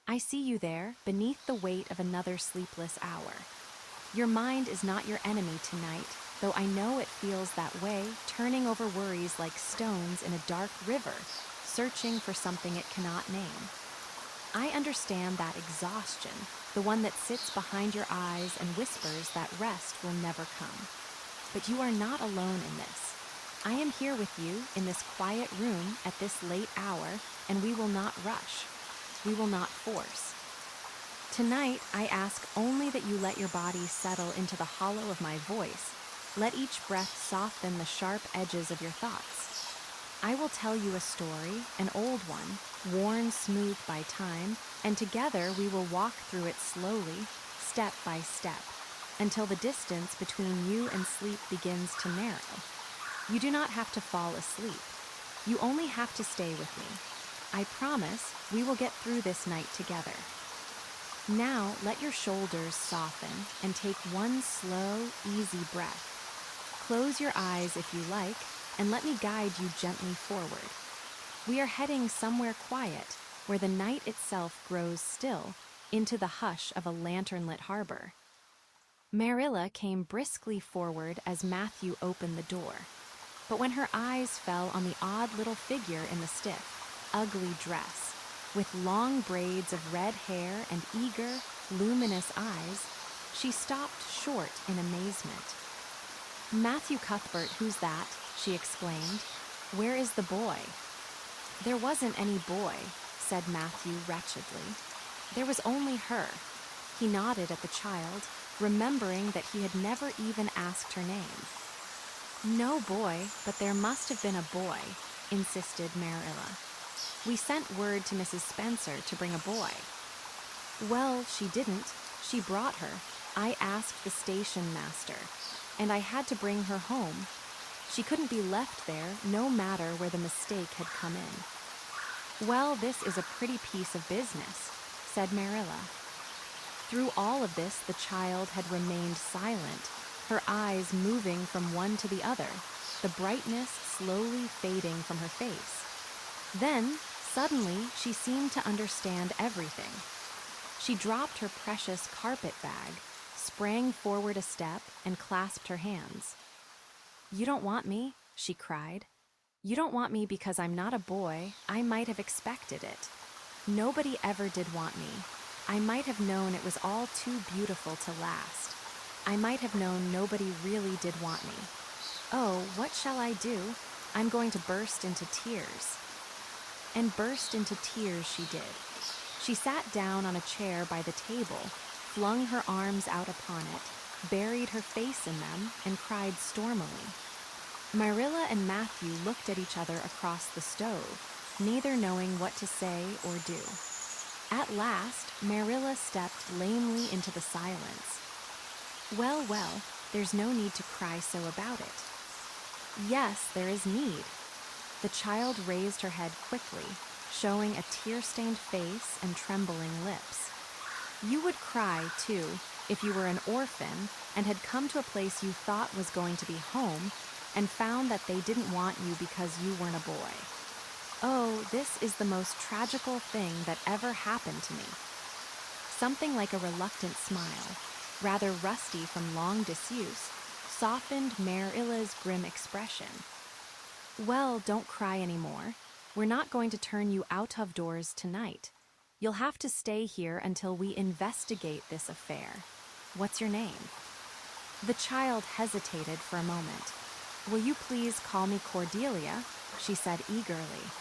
I see you there, beneath the weight of another sleepless hour. Your mind is not your enemy tonight, though I know it feels that way, turning over worries like stones in a dark river, searching for something it cannot name. I understand that exhaustion, the one that sits behind your eyes and whispers that rest will never come. But you are not alone in this. I am here with you in this quiet room at this late hour, and we will not rush. We will not force. Tonight, I ask only that you let your body settle into the hollow of my voice. Let each breath soften the sharp edges of your thoughts. I will tell you a story, an old one, worn smooth by time, and together we will walk through it slowly, step by step, until the distance between you and sleep begins to narrow. You do not have to fall asleep. You only have to stay with me. I promise we will get through this night together. Now let your shoulders soften and take one slow, easy breath. Close your eyes if you like, and let me guide you gently forward. We are heading somewhere quiet, where the night itself grows still, into the hush of a lantern-lit harbor. Marilla came briskly forward as Matthew opened the door. But when her eyes fell on the odd little figure in the stiff, ugly dress, with long braids of red hair and eager, luminous eyes, she stopped short in amazement. "Matthew Cuthbert, who's that?" she exclaimed. "Where is the boy?" "There wasn't any boy," said Matthew wretchedly. "There was only her." He nodded at the child, remembering that he had never even asked her name. "No boy, but there must have been a boy," insisted Marilla. "We sent word to Mrs. Spencer to bring a boy." "Well, she didn't. She brought her. I asked the station master, and I had to bring her home. She couldn't be left there, no matter where the mistake had come in." "Well, this is a pretty piece of business," said Marilla. Through all of this, the child had remained silent, her eyes moving from one to the other, the brightness slowly fading from her face. Then, suddenly, she seemed to understand everything. She dropped her precious carpet bag, sprang forward a step, and clasped her hands. "You don't want me," she cried. "You don't want me because I'm not a boy. I might have expected it. Nobody ever did want me. I might have known it was all too beautiful to last. I might have known nobody really did want me. Oh, what shall I do? I'm going to burst into tears." And burst into tears she did. She sat down on a chair by the table, flung her arms out upon it, buried her face in them, and cried stormily. Marilla and Matthew looked at each other across the stove, neither knowing what to say or do. At last, Marilla stepped lamely into the silence. "Well, well, there's no need to cry so about it." "Yes, there is need." The child raised her head quickly, showing a tear-stained face and trembling lips. "You would cry, too, if you were an orphan and had come to a place you thought was going to be home and found that they didn't want you because you weren't a boy. Oh, this is the most tragical thing that ever happened to me." Something like a reluctant smile, rather rusty from long disuse, softened Marilla's grim expression. "Well, don't cry anymore. We're not going to turn you out of doors tonight. You'll have to stay here until we investigate this affair. What's your name?" The child hesitated for a moment. "Will you please call me Cordelia?" she said eagerly.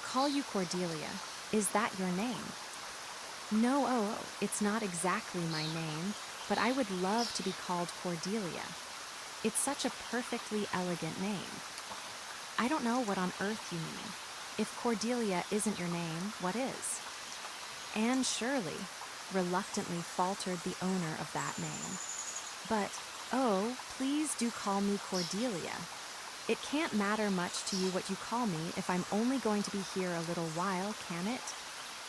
"Call you Cordelia? Is that your name?" "No, it's not exactly my name, but I would love to be called Cordelia. It's such a perfectly elegant name." "I don't know what on earth you mean. If Cordelia isn't your name, what is?" "Anne Shirley," reluctantly faltered the owner of that name. "But, oh, please do call me Cordelia. It can't matter much to you what you call me if I'm only going to be here a little while, can it?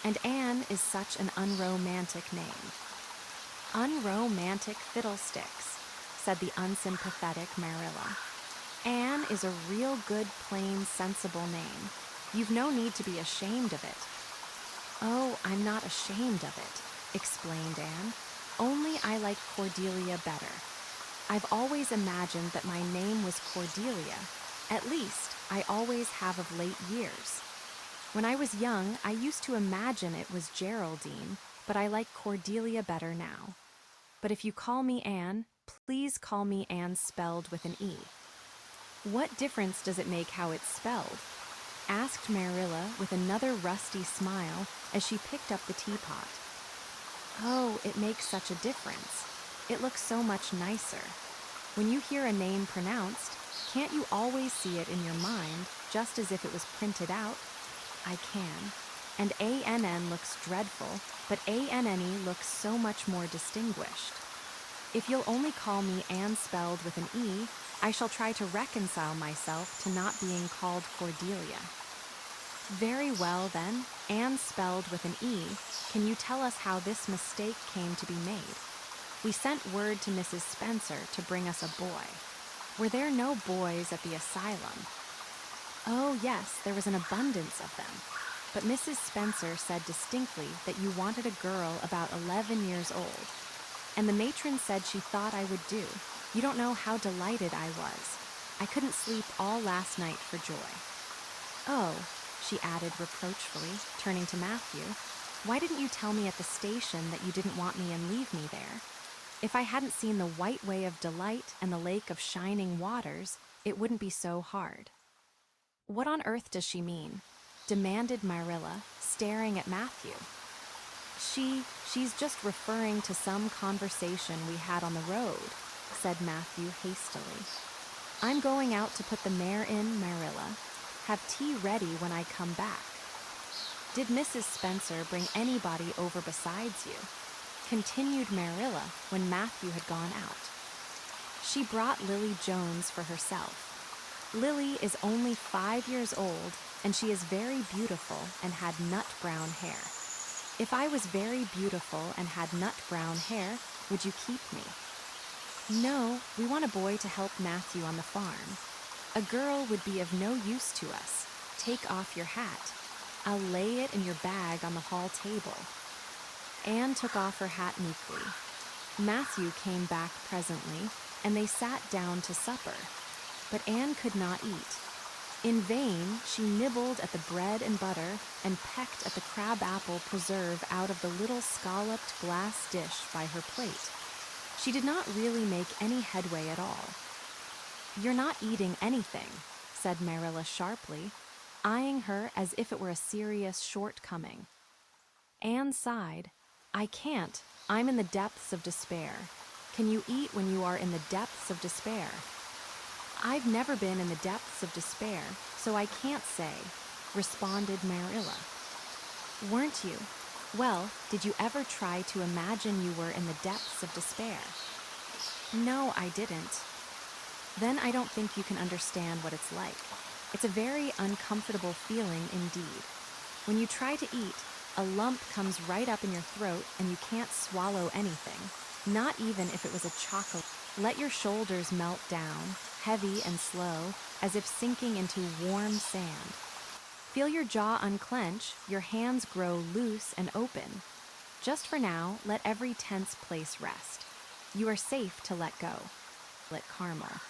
And Anne is such an unromantic name." "Unromantic fiddlesticks," said the unsympathetic Marilla. "Anne is a real good, plain, sensible name. You've no need to be ashamed of it." Oh, I'm not ashamed of it, explained Anne. Only I like Cordelia better. I've always imagined that my name was Cordelia. At least, I always have of late years. When I was young, I used to imagine it was Geraldine, but I like Cordelia better now. But if you call me Anne, please call me Anne spelled with an E. What difference does it make how it's spelled? Asked Marilla with another rusty smile as she picked up the teapot. Oh, it makes such a difference. It looks so much nicer. When you hear a name pronounced, can't you always see it in your mind, just as if it was printed out? I can. And ANN looks dreadful, but ANNE looks so much more distinguished. If you'll only call me Anne spelled with an E, I shall try to reconcile myself to not being called Cordelia. Very well, then, Anne spelled with an E, can you tell us how this mistake came to be made? We sent word to Mrs. Spencer to bring us a boy. Were there no boys at the asylum? Oh, yes, there was an abundance of them. But Mrs. Spencer said distinctly that you wanted a girl about 11 years old. And the matron said she thought I would do. You don't know how delighted I was. I couldn't sleep all last night for joy. Oh, she added reproachfully, turning to Matthew, why didn't you tell me at the station that you didn't want me and leave me there? If I hadn't seen the white way of delight and the lake of shining waters, it wouldn't be so hard. What on earth does she mean? Demanded Marilla, staring at Matthew. She's just referring to some conversation we had on the road, said Matthew hastily. I'm going out to put the mare in, Marilla. Have tea ready when I come back. Did Mrs. Spencer bring anybody over besides you? Continued Marilla when Matthew had gone out. She brought Lily Jones for herself. Lily is only 5 years old, and she is very beautiful and had nut-brown hair. If I was very beautiful and had nut-brown hair, would you keep me? No, we want a boy to help Matthew on the farm. A girl would be of no use to us. Take off your hat. I'll lay it in your bag on the hall table. Anne took off her hat meekly. Matthew came back presently, and they sat down to supper. But Anne could not eat. In vain, she nibbled at the bread and butter and pecked at the crab-apple preserve out of the little scalloped glass dish by her plate. She did not really make any headway at all. You're not eating anything, said Marilla sharply, eyeing her as if it were a serious shortcoming. Anne sighed. I can't. I'm in the depths of despair. Can you eat when you are in the depths of despair? I've never been in the depths of despair, so I can't say, responded Marilla. Weren't you? Well, did you ever try to imagine you were in the depths of despair? No, I didn't. Then I don't think you can understand what it's like. It's a very uncomfortable feeling indeed. When you try to eat, a lump comes right up in your throat and you can't swallow anything, not even if it was a chocolate. Let your shoulders melt down, heavy and slow, as if sinking into warm sand. Feel your jaw unclench, your hands grow loose and open. Just for now, let every tense place rest. You are safe to let go. Chocolate caramel.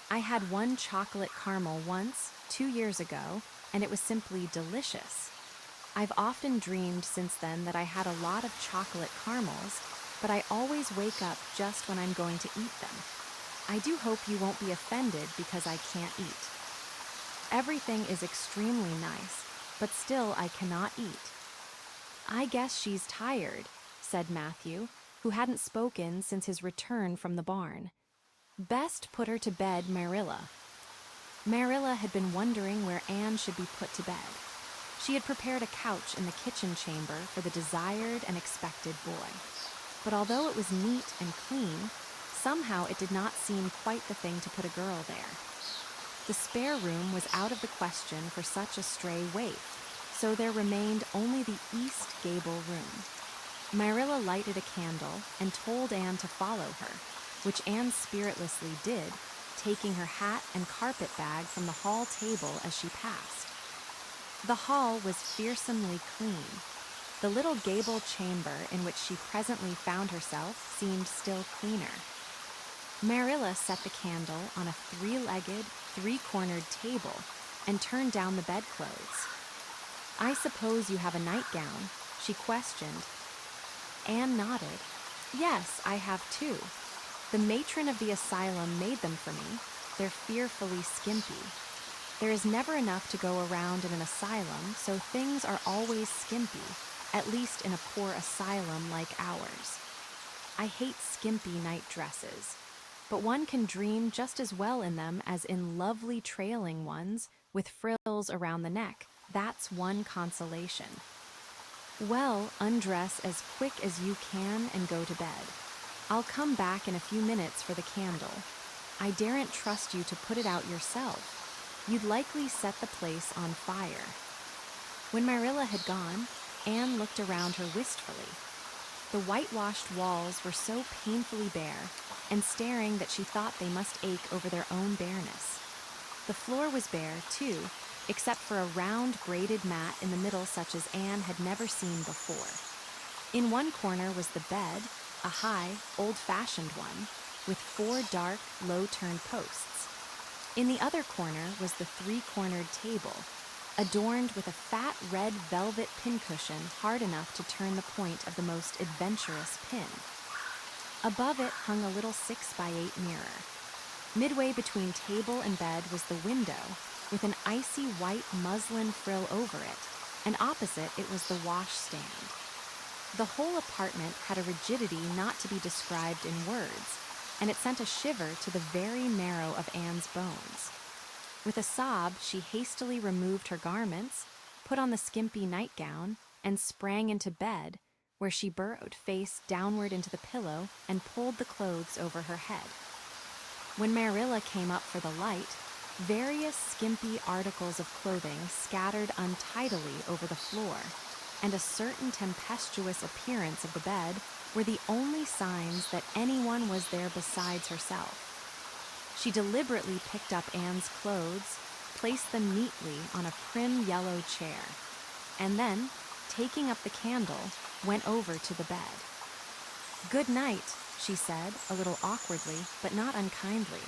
I had one chocolate caramel once, 2 years ago, and it was simply delicious. I've often dreamed since then that I had a lot of chocolate caramels, but I always wake up just when I'm going to eat them. I do hope you won't be offended because I can't eat. Everything is extremely nice, but still I cannot eat. I guess she's tired, said Matthew, who hadn't spoken since his return from the barn. Best put her to bed, Marilla. Marilla had been wondering where Anne should be put to bed. She had prepared a couch in the kitchen chamber for the desired and expected boy. But although it was neat and clean, somehow it did not seem quite the thing to put a girl there. The spare room was out of the question for such a stray waif, so there remained only the East Gable room. Marilla lighted a candle and told Anne to follow her, which Anne spiritlessly did, taking her hat and carpet bag from the hall table as she passed. The hall was fearsomely clean. The little gable chamber in which she presently found herself seemed still cleaner. Marilla set the candle on a three-legged, three-cornered table and turned down the bedclothes. "I suppose you have a nightgown?" she questioned. Anne nodded. "Yes, I have two. The matron of the asylum made them for me. They're fearfully skimpy. There is never enough to go around in an asylum, so things are always skimpy, at least in a poor asylum like ours. I hate skimpy night dresses, but one can dream just as well in them as in lovely trailing ones with frills around the neck. That's one consolation." "Well, undress as quick as you can and go to bed. I'll come back in a few minutes for the candle. I daren't trust you to put it out yourself. You'd likely set the place on fire." When Marilla had gone, Anne looked around her wistfully. The whitewashed walls were so painfully bare and staring that she thought they must ache over their own bareness. The floor was bare, too, except for a round braided mat in the middle such as Anne had never seen before. In one corner was the bed, a high, old-fashioned one, with four dark, low-turned posts. In the other corner was the three-cornered table, adorned with a fat red velvet pincushion hard enough to turn the point of the most adventurous pin. Above it hung a little 6x8 mirror. Midway between table and bed was the window, with an icy white muslin frill over it, and opposite it was the washstand. The whole apartment had a rigidity not to be described in words, and it sent a shiver to the very marrow of Anne's bones. With a sob, she hastily removed her garments, put on the skimpy nightgown, and sprang into bed, where she burrowed face downward into the pillow and pulled the clothes over her head. When Marilla came up for the light, various skimpy articles of clothing scattered untidily over the floor, and a certain tempestuous appearance of the bed were the only signs that anyone was there besides herself. She deliberately picked up Anne's clothes, placed them neatly on a prim yellow chair, and then, taking up the candle, went over to the bed. "Good night," she said, a little awkwardly, but not unkindly.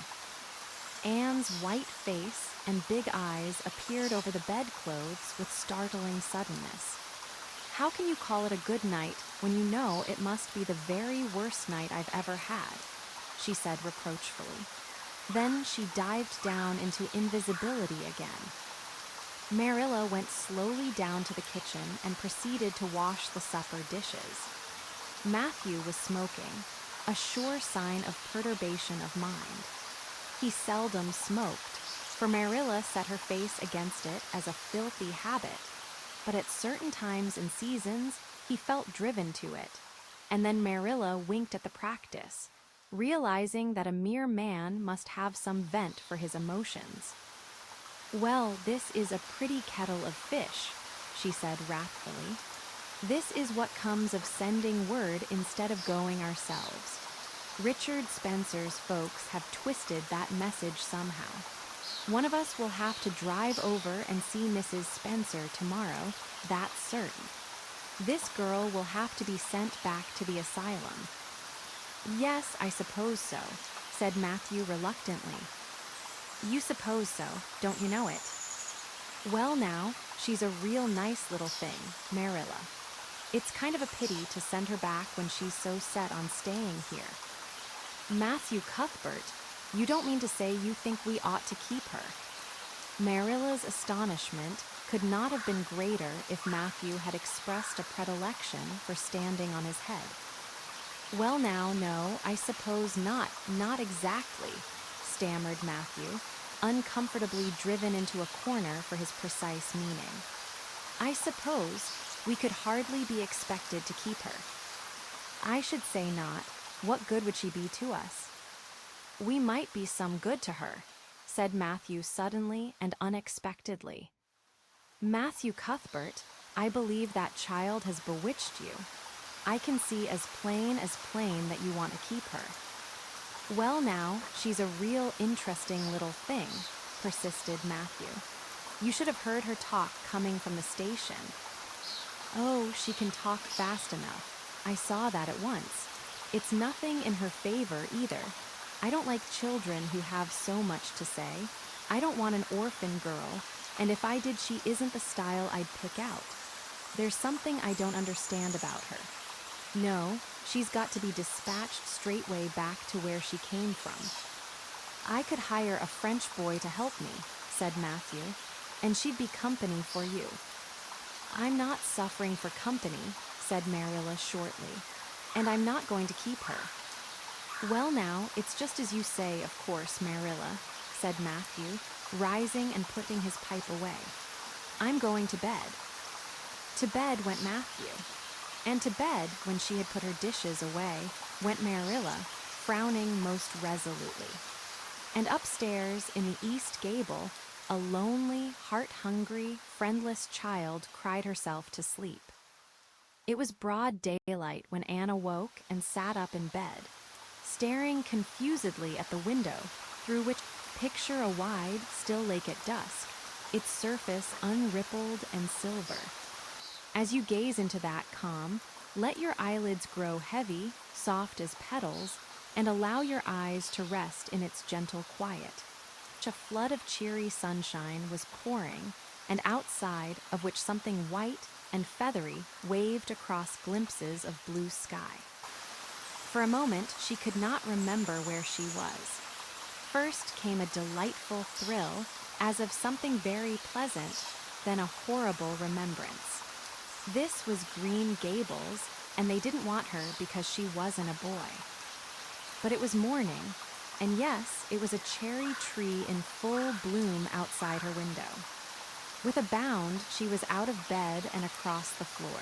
Anne's white face and big eyes appeared over the bedclothes with startling suddenness. "How can you call it a good night when you know it must be the very worst night I've ever had?" she said reproachfully. Then she dived down into invisibility again. Marilla went slowly down to the kitchen and proceeded to wash the supper dishes. Matthew was smoking, a sure sign of perturbation of mind. He seldom smoked, for Marilla set her face against it as a filthy habit, but at certain times and seasons he felt driven to it, and then Marilla winked at the practice, realizing that a mere man must have some vent for his emotions. "Well, this is a pretty kettle of fish," she said wrathfully. "This is what comes of sending word instead of going ourselves. Richard Spencer's folks have twisted that message somehow. One of us will have to drive over and see Mrs. Spencer tomorrow, that's certain. This girl will have to be sent back to the asylum." "Yes, I suppose so," said Matthew reluctantly. "You suppose so, don't you know it? Well now, she's a real nice little thing, Marilla. It's kind of a pity to send her back when she's so set on staying here." "Matthew Cuthbert, you don't mean to say you think we ought to keep her?" Marilla's astonishment could not have been greater if Matthew had expressed a predilection for standing on his head. "Well now, no, I suppose not exactly," stammered Matthew, uncomfortably driven into a corner for his precise meaning. "I suppose we could hardly be expected to keep her." "I should say not. What good would she be to us?" "We might be some good to her," said Matthew suddenly and unexpectedly. "Matthew Cuthbert, I believe that child has bewitched you. I can see as plain that you want to keep her." "Well now, she's a real interesting little thing," persisted Matthew. "You should have heard her talk coming from the station." Oh, she can talk fast enough. I saw that at once. It's nothing in her favor either. I don't like children who have so much to say. I don't want an orphan girl, and if I did, she isn't the style I'd pick out. There's something I don't understand about her. No, she's got to be dispatched straightway back to where she came from. I could hire a French boy to help me, said Matthew, and she'd be company for you. I'm not suffering for company, said Marilla shortly, and I'm not going to keep her. Well now, it's just as you say, of course, Marilla, said Matthew, rising and putting his pipe away. I'm going to bed. To bed went Matthew, and to bed, when she had put her dishes away, went Marilla, frowning most resolutely. And upstairs in the east gable, a lonely, heart-hungry, friendless child cried herself to sleep. It was broad daylight when Anne awoke and sat up in bed, staring confusedly at the window, through which picture a wide, still lake at dusk, its surface unrippled and silver. As you gaze into that calm, let your eyelids grow heavy, soft as petals, and allow your eyes to rest in its gentle quiet. A flood of cheery sunshine was pouring, and outside of which something white and feathery waved across glimpses of blue sky. For a moment, she could not remember where she was. First came a delightful thrill, as of something very pleasant, then a horrible remembrance. This was Green Gables, and they didn't want her because she wasn't a boy. But it was morning, and yes, it was a cherry tree in full bloom outside her window. With a bound, she was out of bed and across the floor.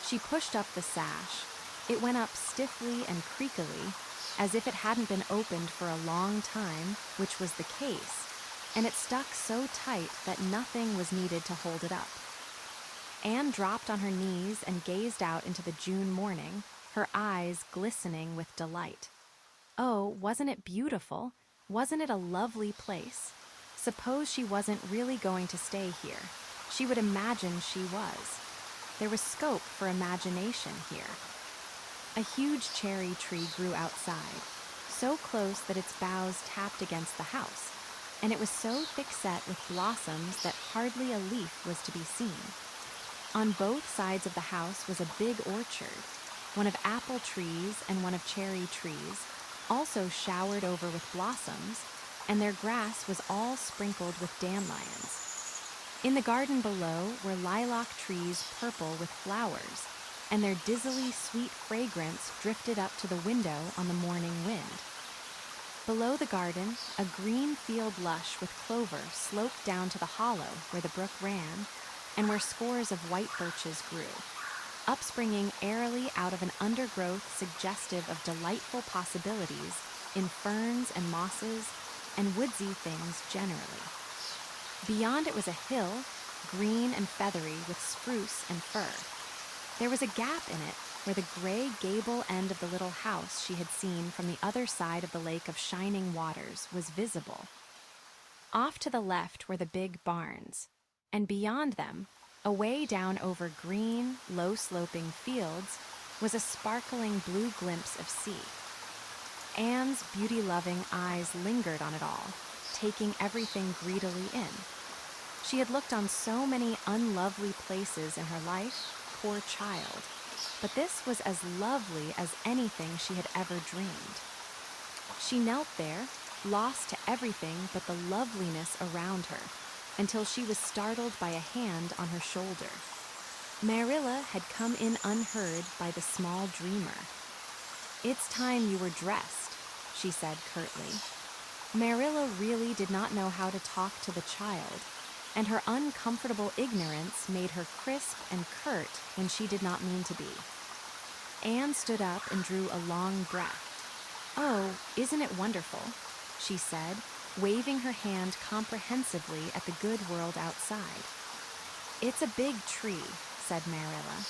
She pushed up the sash. It went up stiffly and creakily, as if it hadn't been opened for a long time, which was the case, and it stuck so tight that nothing was needed to hold it up. Anne dropped on her knees and gazed out into the June morning, her eyes glistening with delight. Oh, wasn't it beautiful? Wasn't it a lovely place? Suppose she wasn't really going to stay here. She would imagine she was. There was scope for imagination here. A huge cherry tree grew outside, so close that its boughs tapped against the house, and it was so thick-set with blossoms that hardly a leaf was to be seen. On both sides of the house was a big orchard, one of apple trees and one of cherry trees, also showered over with blossoms, and their grass was all sprinkled with dandelions. In the garden below were lilac trees purple with flowers, and their dizzily sweet fragrance drifted up to the window on the morning wind. Below the garden, a green field lush with clover sloped down to the hollow where the brook ran, and where scores of white birches grew, upspringing airily out of an undergrowth suggestive of delightful possibilities in ferns and mosses and woodsy things generally. Beyond it was a hill, green and feathery with spruce and fir. There was a gap in it where the gray gable end of the little house she had seen from the other side of the lake of shining waters was visible. Off to the left were the big barns, and beyond them, away down over green, low-sloping fields, was a sparkling blue glimpse of sea. Anne's beauty-loving eyes lingered on it all, taking everything greedily in. She had looked on so many unlovely places in her life, poor child, but this was as lovely as anything she had ever dreamed. She knelt there, lost to everything but the loveliness around her, until she was startled by a hand on her shoulder. Marilla had come in unheard by the small dreamer. "It's time you were dressed," she said curtly. Marilla really did not know how to talk to the child, and her uncomfortable ignorance made her crisp and curt when she did not mean to be. Anne stood up and drew a long breath. "Oh, isn't it wonderful?" she said, waving her hand comprehensively at the good world outside. "It's a big tree," said Marilla,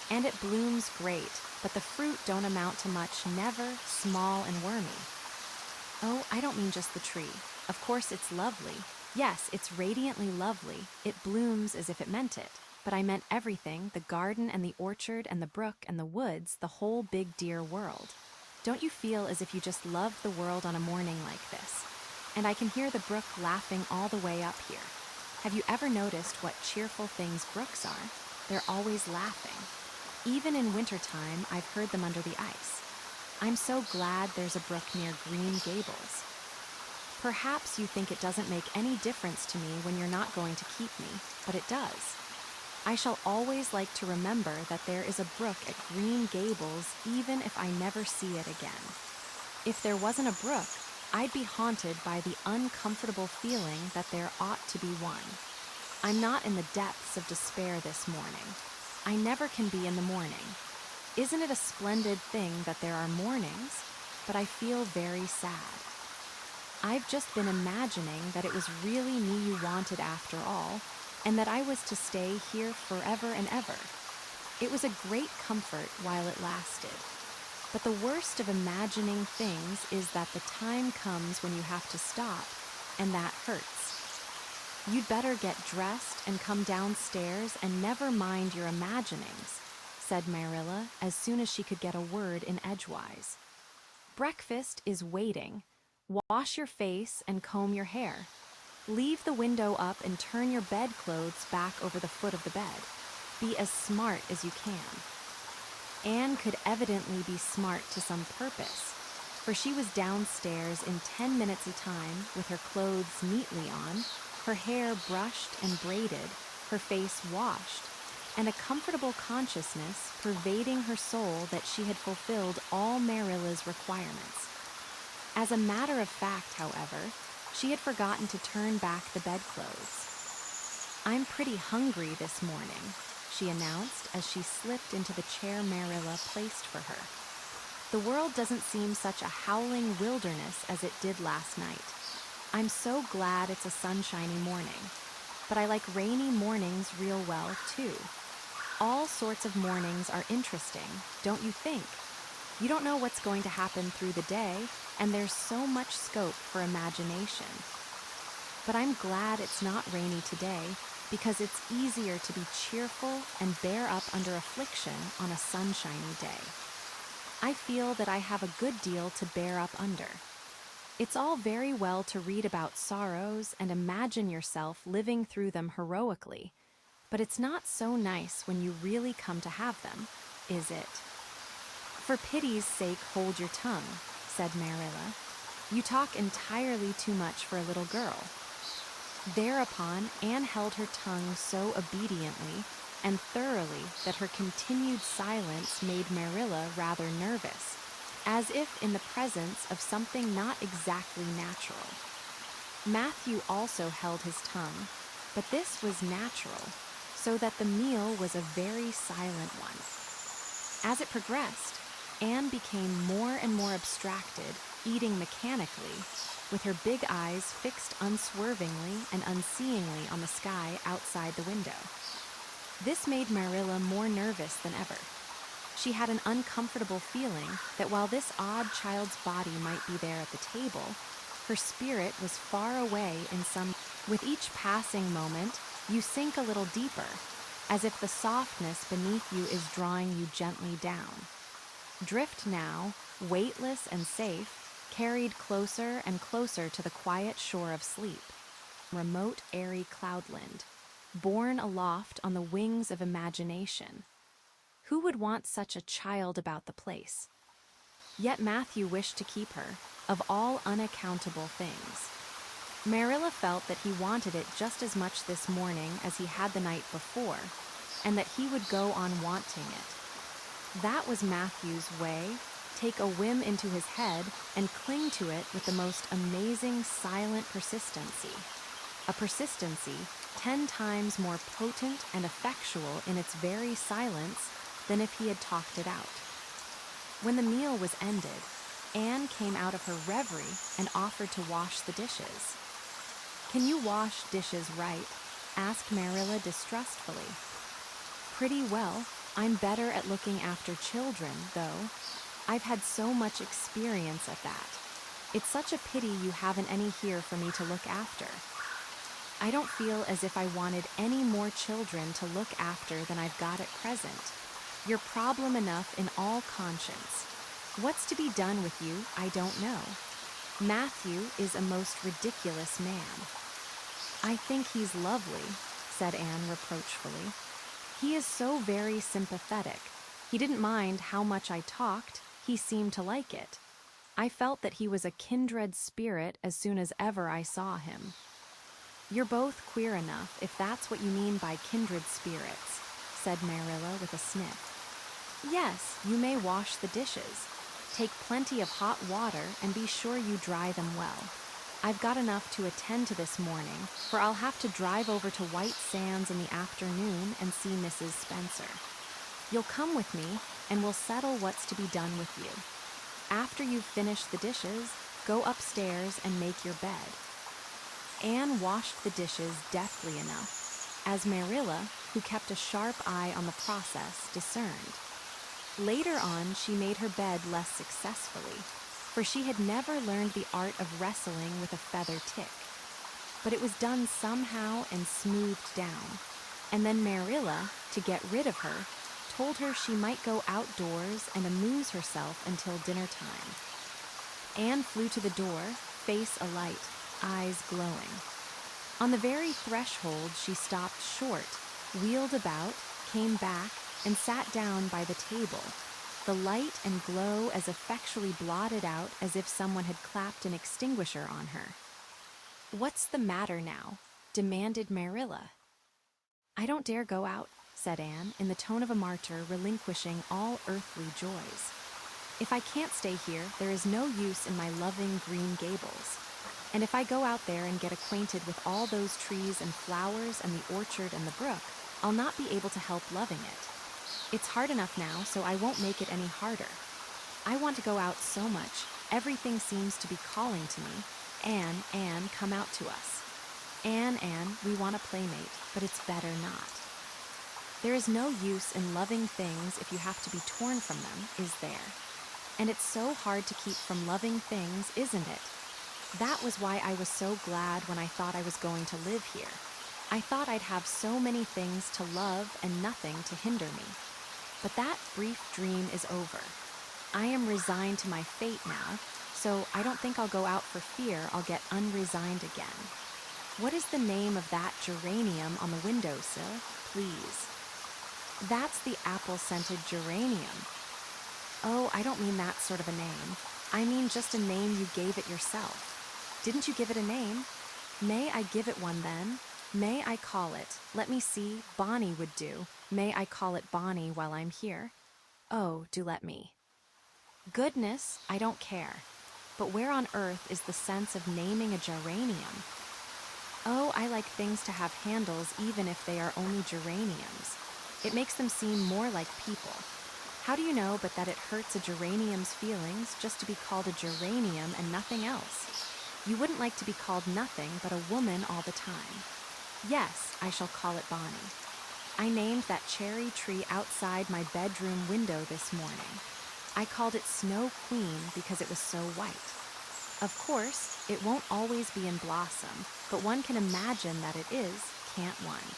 "and it blooms great, but the fruit don't amount to much, never, small and wormy." "Oh, I don't mean just the tree. Of course it's lovely. Yes, it's radiantly lovely. It blooms as if it meant it. but I meant everything, the garden and the orchard and the brook and the woods, the whole big dear world. Don't you feel as if you just loved the world on a morning like this? And I can hear the brook laughing all the way up here. Have you ever noticed what cheerful things brooks are? They're always laughing. Even in wintertime, I've heard them under the ice. I'm so glad there's a brook near Green Gables. Perhaps you think it doesn't make any difference to me when you're not going to keep me, but it does. I shall always like to remember that there is a brook at Green Gables even if I never see it again. If there wasn't a brook, I'd be haunted by the uncomfortable feeling that there ought to be one. I'm not in the depths of despair this morning. I never can be in the morning. Isn't it a splendid thing that there are mornings? But I feel very sad. I've just been imagining that it was really me you wanted after all, and that I was to stay here forever and ever. It was a great comfort while it lasted. But the worst of imagining things is that the time comes when you have to stop, and that hurts. You'd better get dressed and come downstairs and never mind your imaginings, said Marilla as soon as she could get a word in edgewise. Breakfast is waiting. Wash your face and comb your hair. Leave the window up and turn your bedclothes back over the foot of the bed. Be as smart as you can. Anne could evidently be smart to some purpose, for she was downstairs in 10 minutes a time with her clothes neatly on, her hair brushed and braided, her face washed, and a comfortable consciousness pervading her soul that she had fulfilled all Marilla's requirements. As a matter of fact, however, she had forgotten to turn back the bedclothes. "I'm pretty hungry this morning," she announced as she slipped into the chair Marilla placed for her. "The world doesn't seem such a howling wilderness as it did last night. I'm so glad it's a sunshiny morning. But I like rainy mornings real well, too. All sorts of mornings are interesting, don't you think? You don't know what's going to happen through the day, and there's so much scope for imagination. But I'm glad it's not rainy today, because it's easier to be cheerful and bear up under affliction on a sunshiny day. I feel that I have a good deal to bear up under. It's all very well to read about sorrows and imagine yourself living through them heroically, but it's not so nice when you really come to have them, is it?" "For pity's sake, hold your tongue," said Marilla. "You talk entirely too much for a little girl." Thereupon, Anne held her tongue so obediently and thoroughly that her continued silence made Marilla rather nervous, as if in the presence of something not exactly natural. Matthew also held his tongue, but this was natural, so that the meal was a very silent one. As it progressed, Anne became more and more abstracted, eating mechanically, with her big eyes fixed unswervingly and unseeingly on the sky outside the window. This made Marilla more nervous than ever. She had an uncomfortable feeling that while this odd child's body might be there at the table, her spirit was far away in some. With each passing moment, you sink a little deeper, as if the softness beneath you is drawing you gently down. Drift now, weightless and safe, carried closer and closer to the quiet shore of sleep. Remote, airy cloudland, borne aloft on the wings of imagination. Who would want such a child about the place? Yet Matthew wished to keep her, of all unaccountable things. Marilla felt that he wanted it just as much this morning as he had the night before, and that he would go on wanting it. That was Matthew's way, take a whim into his head and cling to it with the most amazing silent persistency. A persistency 10 times more potent and effectual in its very silence than if he had talked it out. When the meal was ended, Anne came out of her reverie and offered to wash the dishes. "Can you wash dishes right?" asked Marilla distrustfully. "Pretty well. I'm better at looking after children, though. I've had so much experience at that. It's such a pity you haven't any here for me to look after." I don't feel as if I wanted any more children to look after than I've got at present. You're problem enough in all conscience. What's to be done with you, I don't know. Matthew is a most ridiculous man." "I think he's lovely," said Anne reproachfully. "He is so very sympathetic. He didn't mind how much I talked, he seemed to like it. I felt that he was a kindred spirit as soon as ever I saw him." "You're both queer enough, if that's what you mean by kindred spirits," said Marilla with a sniff. "Yes, you may wash the dishes. Take plenty of hot water and be sure you dry them well. I've got enough to attend to this morning, for I'll have to drive over to White Sands in the afternoon and see Mrs. Spencer. You'll come with me, and we'll settle what's to be done with you. After you've finished the dishes, go upstairs and make your bed." Anne washed the dishes deftly enough, as Marilla, who kept a sharp eye on the process, discerned. Later on, she made her bed less successfully, for she had never learned the art of wrestling with a feather tick. But it was done somehow and smoothed down, and then Marilla, to get rid of her, told her she might go outdoors and amuse herself until dinner time. Anne flew to the door, face alight, eyes glowing. On the very threshold she stopped short, wheeled about, came back, and sat down by the table, the light and glow as effectually blotted out as if someone had clapped an extinguisher on her. "What's the matter now?" demanded Marilla. "I don't dare go out," said Anne, in the tone of a martyr relinquishing all earthly joys. "If I can't stay here, there is no use in my loving Green Gables. And if I go out there and get acquainted with all those trees and flowers and the orchard and the brook, I'll not be able to help loving it. It's hard enough now, so I won't make it any harder. I want to go out so much, everything seems to be calling to me. Anne, come out to us. Anne, we want a playmate, but it's better not. There is no use in loving things if you have to be torn from them, is there? And it's so hard to keep from loving things, isn't it? That was why I was so glad when I thought I was going to live here. I thought I'd have so many things to love and nothing to hinder me. But that brief dream is over. I am resigned to my fate now, so I don't think I'll go out for fear I'll get unresigned again. What is the name of that geranium on the windowsill, please?" "That's the apple-scented geranium." "Oh, I don't mean that sort of a name. I mean just a name you gave it yourself. Didn't you give it a name? May I give it one then? May I call it, let me see, Bonnie would do. May I call it Bonnie while I'm here? Oh, do let me." "Goodness, I don't care. But where on earth is the sense of naming a geranium?" "Oh, I like things to have handles even if they are only geraniums. It makes them seem more like people. How do you know but that it hurts a geranium's feelings just to be called a geranium and nothing else? You wouldn't like to be called nothing but a woman all the time. Yes, I shall call it Bonnie. I named that cherry tree outside my bedroom window this morning. I called it Snow Queen because it was so white. Of course, it won't always be in blossom, but one can imagine that it is, can't one?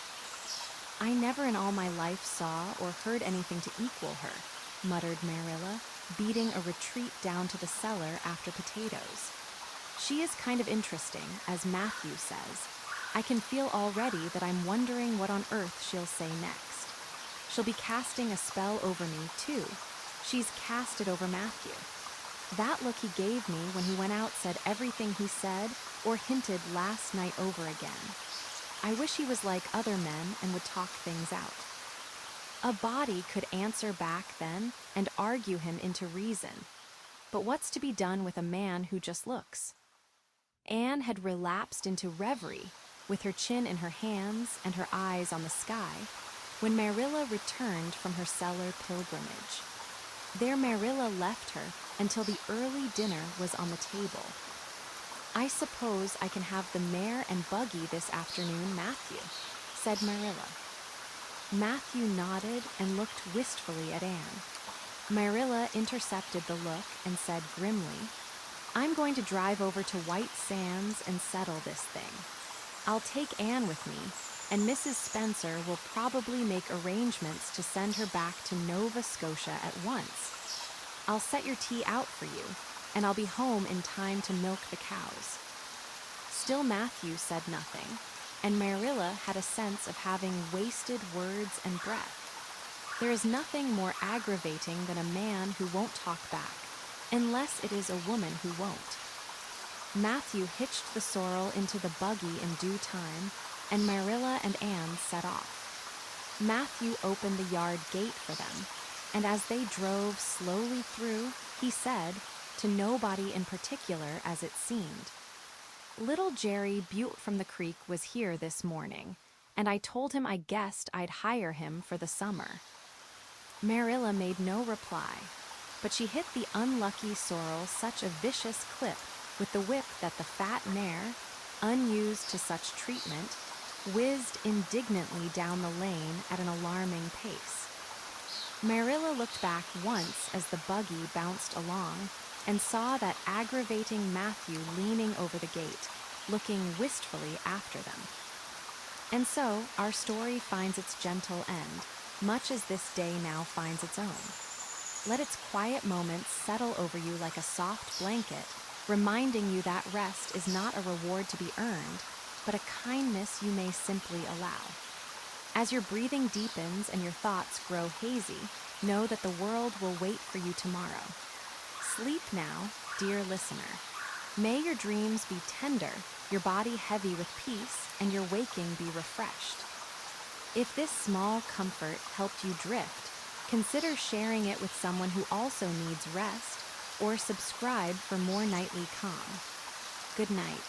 I never in all my life saw or heard anything to equal her," muttered Marilla, beating a retreat down to the cellar after potatoes. "She is kind of interesting, as Matthew says. I can feel already that I'm wondering what on earth she'll say next. She'll be casting a spell over me, too. She's cast it over Matthew. That look he gave me when he went out said everything he said or hinted last night over again. I wish he was like other men and would talk things out. A body could answer back then and argue him into reason. But what's to be done with a man who just looks?" Anne had relapsed into reverie, with her chin in her hands and her eyes on the sky, when Marilla returned from her cellar pilgrimage. There Marilla left her until the early dinner was on the table. "I suppose I can have the mare and buggy this afternoon, Matthew," said Marilla. Matthew nodded and looked wistfully at Anne. Marilla intercepted the look and said grimly, "I'm going to drive over to White Sands and settle this thing." I'll take Anne with me, and Mrs. Spencer will probably make arrangements to send her back to Nova Scotia at once. I'll set your tea out for you, and I'll be home in time to milk the cows." Still Matthew said nothing, and Marilla had a sense of having wasted words and breath. There is nothing more aggravating than a man who won't talk back, unless it is a woman who won't. Matthew hitched the sorrel into the buggy in due time, and Marilla and Anne set off. Matthew opened the yard gate for them, and as they drove slowly through, he said, to nobody in particular as it seemed, "Little Jerry Butte from the creek was here this morning, and I told him I guessed I'd hire him for the summer." Marilla made no reply, but she hit the unlucky sorrel such a vicious clip with the whip that the fat mare, unused to such treatment, whizzed indignantly down the lane at an alarming pace. Marilla looked back once as the buggy bounced along and saw that aggravating Matthew leaning over the gate, looking wistfully after them. And so our story finds its gentle end, much as this day now finds its own. Let its quiet moments settle over you like a soft blanket, reminding you that rest is not a reward to be earned, but a kindness you may simply allow. As your breathing deepens and your thoughts grow hazy, know that the world will wait for you tomorrow. Sleep now, dear listener. May your dreams be tender, your body heavy with peace, and your waking be refreshed. If this small comfort helped you drift, consider sharing it with someone who also needs rest, or subscribe for more nightly calm. Good night.